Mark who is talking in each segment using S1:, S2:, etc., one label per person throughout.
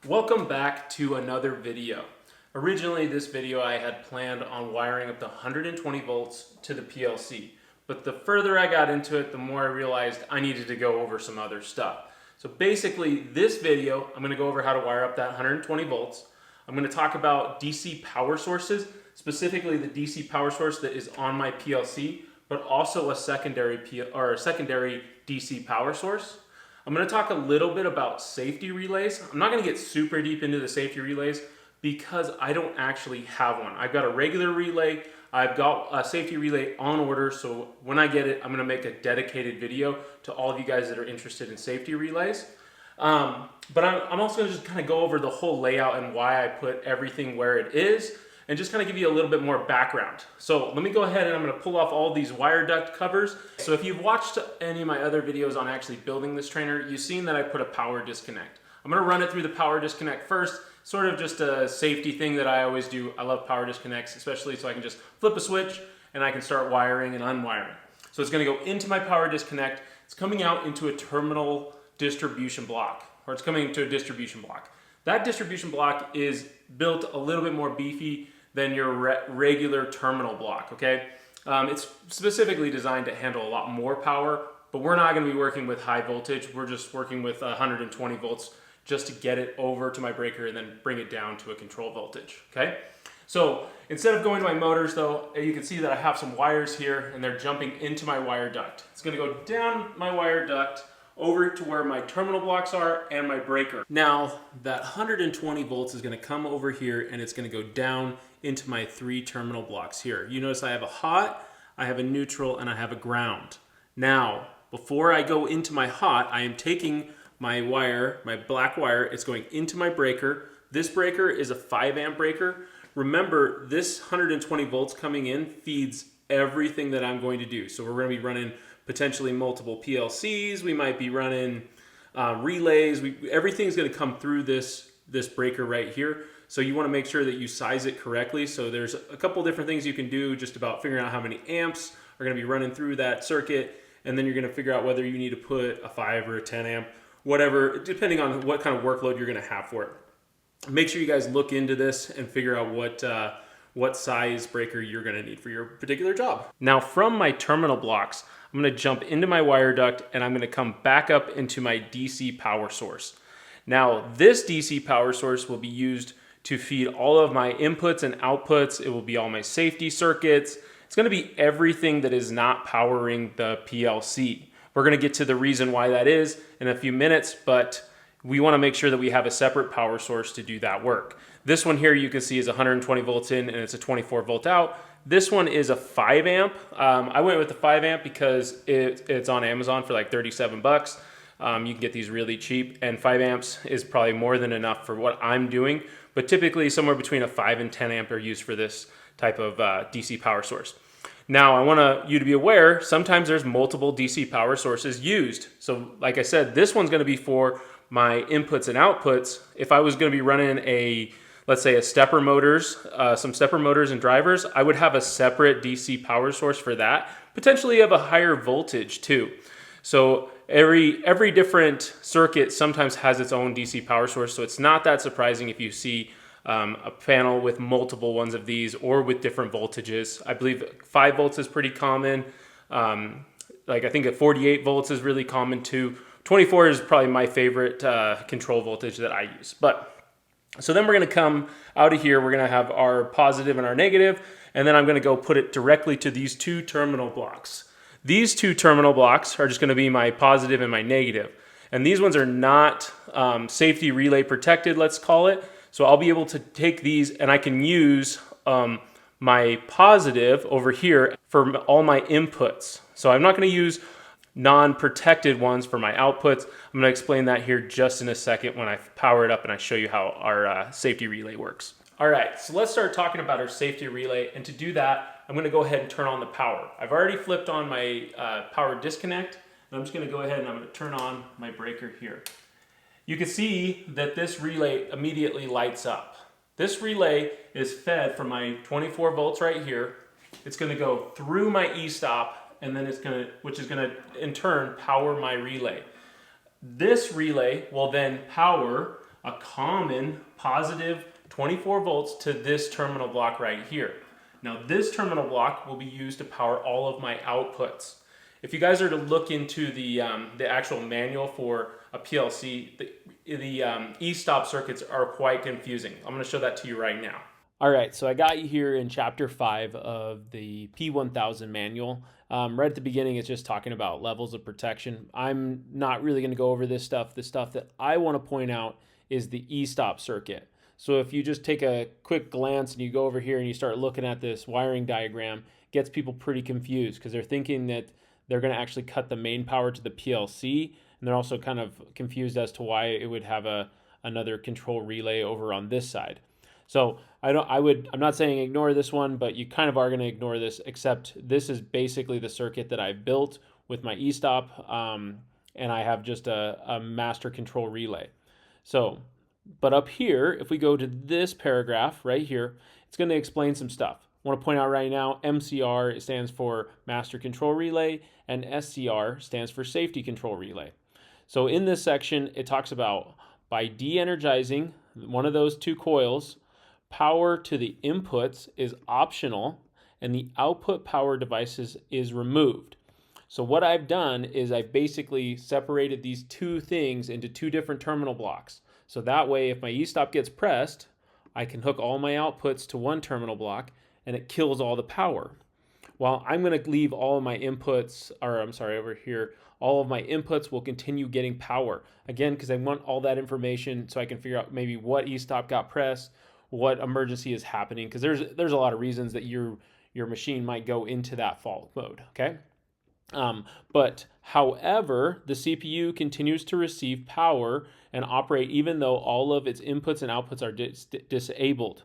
S1: Welcome back to another video. Originally this video I had planned on wiring up to 120 volts to the PLC, but the further I got into it, the more I realized I needed to go over some other stuff. So basically this video, I'm going to go over how to wire up that 120 volts. I'm going to talk about DC power sources, specifically the DC power source that is on my PLC, but also a secondary DC power source. I'm going to talk a little bit about safety relays. I'm not going to get super deep into the safety relays because I don't actually have one. I've got a regular relay. I've got a safety relay on order, so when I get it, I'm going to make a dedicated video to all of you guys that are interested in safety relays. But I'm also going to just kind of go over the whole layout and why I put everything where it is, and just kind of give you a little bit more background. So let me go ahead and I'm going to pull off all these wire duct covers. So if you've watched any of my other videos on actually building this trainer, you've seen that I put a power disconnect. I'm going to run it through the power disconnect first, sort of just a safety thing that I always do. I love power disconnects, especially so I can just flip a switch and I can start wiring and unwiring. So it's going to go into my power disconnect. It's coming out into a terminal distribution block, or it's coming into a distribution block. That distribution block is built a little bit more beefy than your regular terminal block, okay? It's specifically designed to handle a lot more power, but we're not gonna be working with high voltage. We're just working with 120 volts just to get it over to my breaker and then bring it down to a control voltage, okay? So instead of going to my motors though, you can see that I have some wires here and they're jumping into my wire duct. It's gonna go down my wire duct over to where my terminal blocks are and my breaker. Now that 120 volts is gonna come over here and it's gonna go down into my 3 terminal blocks here. You notice I have a hot, I have a neutral, and I have a ground. Now, before I go into my hot, I am taking my wire, my black wire, it's going into my breaker. This breaker is a 5 amp breaker. Remember, this 120 volts coming in feeds everything that I'm going to do. So we're gonna be running potentially multiple PLCs, we might be running relays, everything's gonna come through this breaker right here. So you wanna make sure that you size it correctly. So there's a couple different things you can do just about figuring out how many amps are gonna be running through that circuit, and then you're gonna figure out whether you need to put a 5 or a 10 amp, whatever, depending on what kind of workload you're gonna have for it. Make sure you guys look into this and figure out what size breaker you're gonna need for your particular job. Now from my terminal blocks, I'm gonna jump into my wire duct and I'm gonna come back up into my DC power source. Now this DC power source will be used to feed all of my inputs and outputs. It will be all my safety circuits. It's gonna be everything that is not powering the PLC. We're gonna get to the reason why that is in a few minutes, but we wanna make sure that we have a separate power source to do that work. This one here you can see is 120 volts in and it's a 24 volt out. This one is a 5 amp. I went with the 5 amp because it's on Amazon for like 37 bucks. You can get these really cheap, and 5 amps is probably more than enough for what I'm doing, but typically somewhere between a 5 and 10 amp are used for this type of DC power source. Now I want you to be aware, sometimes there's multiple DC power sources used. So like I said, this one's gonna be for my inputs and outputs. If I was gonna be running let's say a stepper motors, some stepper motors and drivers, I would have a separate DC power source for that, potentially of a higher voltage too. So every different circuit sometimes has its own DC power source, so it's not that surprising if you see a panel with multiple ones of these or with different voltages. I believe 5 volts is pretty common. Like I think at 48 volts is really common too. 24 is probably my favorite control voltage that I use. So then we're gonna come out of here, we're gonna have our positive and our negative, and then I'm gonna go put it directly to these 2 terminal blocks. These 2 terminal blocks are just gonna be my positive and my negative. And these ones are not safety relay protected, let's call it. So I'll be able to take these and I can use my positive over here for all my inputs. So I'm not gonna use non-protected ones for my outputs. I'm gonna explain that here just in a second when I power it up and I show you how our safety relay works. All right, so let's start talking about our safety relay, and to do that, I'm gonna go ahead and turn on the power. I've already flipped on my power disconnect, and I'm just gonna go ahead and I'm gonna turn on my breaker here. You can see that this relay immediately lights up. This relay is fed from my 24 volts right here. It's gonna go through my e-stop, and then which is gonna in turn power my relay. This relay will then power a common positive 24 volts to this terminal block right here. Now this terminal block will be used to power all of my outputs. If you guys are to look into the actual manual for a PLC, the e-stop circuits are quite confusing. I'm going to show that to you right now. All right, so I got you here in chapter 5 of the P1000 manual. Right at the beginning, it's just talking about levels of protection. I'm not really going to go over this stuff. The stuff that I want to point out is the e-stop circuit. So if you just take a quick glance and you go over here and you start looking at this wiring diagram, it gets people pretty confused because they're thinking that they're going to actually cut the main power to the PLC, and they're also kind of confused as to why it would have another control relay over on this side. So I'm not saying ignore this one, but you kind of are going to ignore this, except this is basically the circuit that I built with my e-stop, and I have just a master control relay. So, but up here, if we go to this paragraph right here, it's going to explain some stuff. I want to point out right now, MCR stands for Master Control Relay, and SCR stands for Safety Control Relay. So in this section, it talks about by de-energizing one of those two coils, power to the inputs is optional, and the output power devices is removed. So what I've done is I basically separated these two things into two different terminal blocks. So that way, if my e-stop gets pressed, I can hook all my outputs to one terminal block, and it kills all the power. While I'm going to leave all of my inputs, or I'm sorry, over here, all of my inputs will continue getting power. Again, because I want all that information so I can figure out maybe what e-stop got pressed, what emergency is happening, because there's a lot of reasons that your machine might go into that fault mode, okay? But however, the CPU continues to receive power and operate even though all of its inputs and outputs are disabled.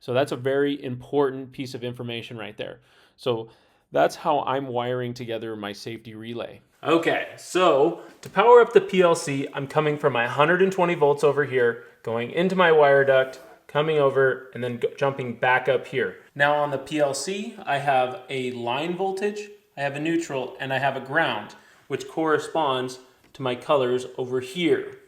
S1: So that's a very important piece of information right there. So that's how I'm wiring together my safety relay. Okay, so to power up the PLC, I'm coming from my 120 volts over here, going into my wire duct, coming over, and then jumping back up here. Now on the PLC, I have a line voltage, I have a neutral, and I have a ground, which corresponds to my colors over here.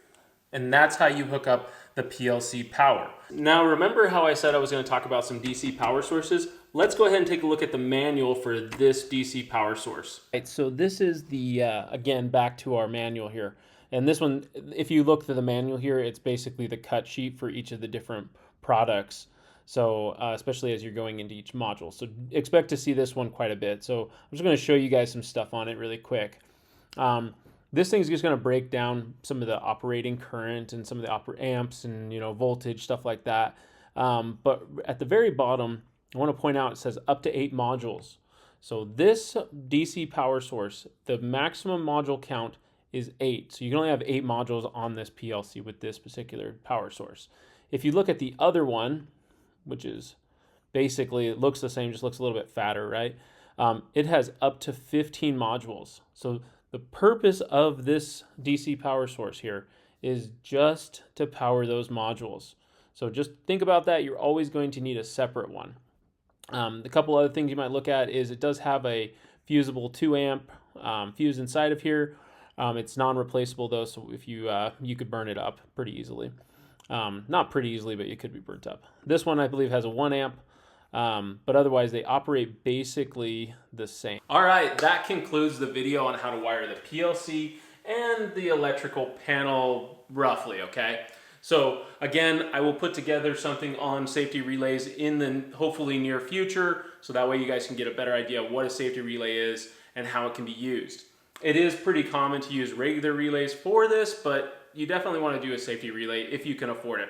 S1: And that's how you hook up the PLC power. Now remember how I said I was going to talk about some DC power sources? Let's go ahead and take a look at the manual for this DC power source. Right, so this is the, again, back to our manual here. And this one, if you look through the manual here, it's basically the cut sheet for each of the different products. So especially as you're going into each module. So expect to see this one quite a bit. So I'm just going to show you guys some stuff on it really quick. This thing's just going to break down some of the operating current and some of the amps and voltage, stuff like that. But at the very bottom, I want to point out it says up to 8 modules. So this DC power source, the maximum module count is 8. So you can only have 8 modules on this PLC with this particular power source. If you look at the other one, which is basically, it looks the same, just looks a little bit fatter, right? It has up to 15 modules. So the purpose of this DC power source here is just to power those modules. So just think about that. You're always going to need a separate one. A couple other things you might look at is it does have a fusible 2 amp fuse inside of here. It's non-replaceable though, so if you could burn it up pretty easily. Not pretty easily, but it could be burnt up. This one I believe has a 1 amp. But otherwise they operate basically the same. All right, that concludes the video on how to wire the PLC and the electrical panel roughly, okay? So again, I will put together something on safety relays in the hopefully near future, so that way you guys can get a better idea of what a safety relay is and how it can be used. It is pretty common to use regular relays for this, but you definitely want to do a safety relay if you can afford it.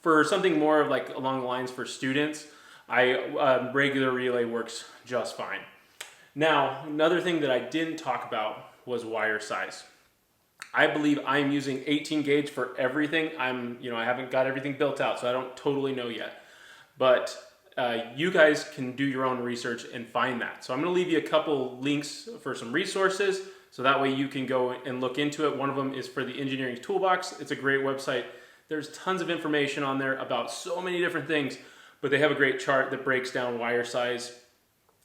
S1: For something more of like along the lines for students, regular relay works just fine. Now, another thing that I didn't talk about was wire size. I believe I'm using 18 gauge for everything. I haven't got everything built out, so I don't totally know yet. But you guys can do your own research and find that. So I'm going to leave you a couple links for some resources, so that way you can go and look into it. One of them is for the Engineering Toolbox. It's a great website. There's tons of information on there about so many different things, but they have a great chart that breaks down wire size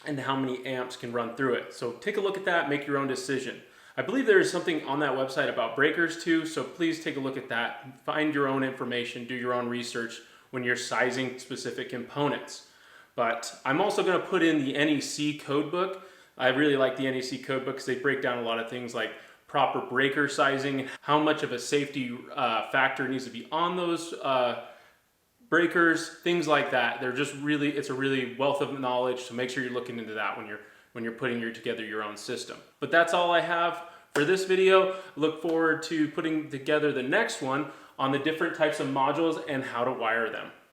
S1: and how many amps can run through it. So take a look at that, make your own decision. I believe there is something on that website about breakers too, so please take a look at that. Find your own information, do your own research when you're sizing specific components. But I'm also going to put in the NEC codebook. I really like the NEC codebook because they break down a lot of things like proper breaker sizing, how much of a safety factor needs to be on those breakers, things like that. It's a really wealth of knowledge, so make sure you're looking into that when you're putting together your own system. But that's all I have for this video. Look forward to putting together the next one on the different types of modules and how to wire them.